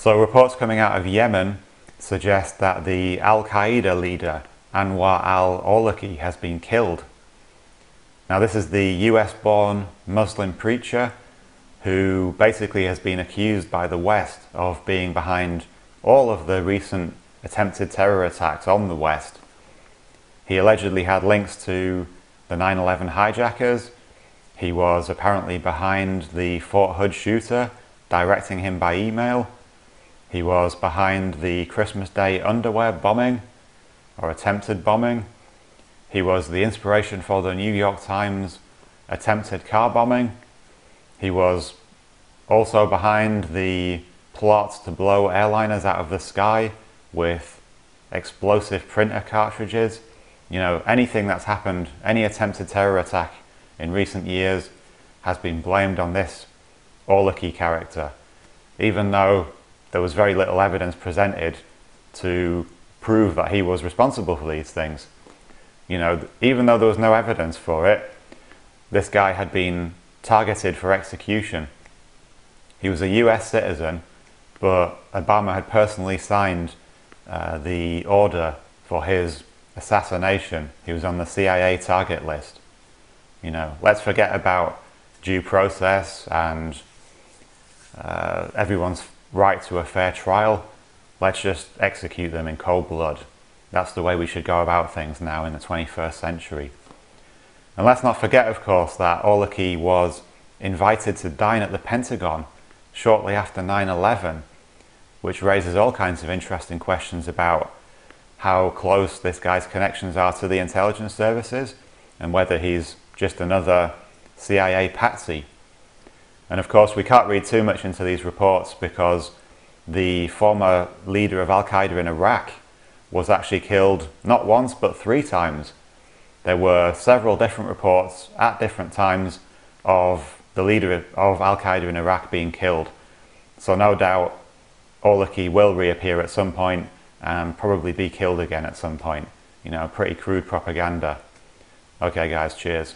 So reports coming out of Yemen suggest that the al-Qaeda leader Anwar al-Awlaki has been killed. Now this is the US-born Muslim preacher who basically has been accused by the West of being behind all of the recent attempted terror attacks on the West. He allegedly had links to the 9/11 hijackers. He was apparently behind the Fort Hood shooter, directing him by email. He was behind the Christmas Day underwear bombing, or attempted bombing. He was the inspiration for the New York Times attempted car bombing. He was also behind the plot to blow airliners out of the sky with explosive printer cartridges. You know, anything that's happened, any attempted terror attack in recent years has been blamed on this Awlaki character, even though there was very little evidence presented to prove that he was responsible for these things. You know, even though there was no evidence for it, this guy had been targeted for execution. He was a US citizen, but Obama had personally signed the order for his assassination. He was on the CIA target list. You know, let's forget about due process and everyone's right to a fair trial. Let's just execute them in cold blood. That's the way we should go about things now in the 21st century. And let's not forget, of course, that Awlaki was invited to dine at the Pentagon shortly after 9/11, which raises all kinds of interesting questions about how close this guy's connections are to the intelligence services and whether he's just another CIA patsy. And of course, we can't read too much into these reports because the former leader of al-Qaeda in Iraq was actually killed not once but 3 times. There were several different reports at different times of the leader of al-Qaeda in Iraq being killed. So no doubt Awlaki will reappear at some point and probably be killed again at some point. You know, pretty crude propaganda. Okay guys, cheers.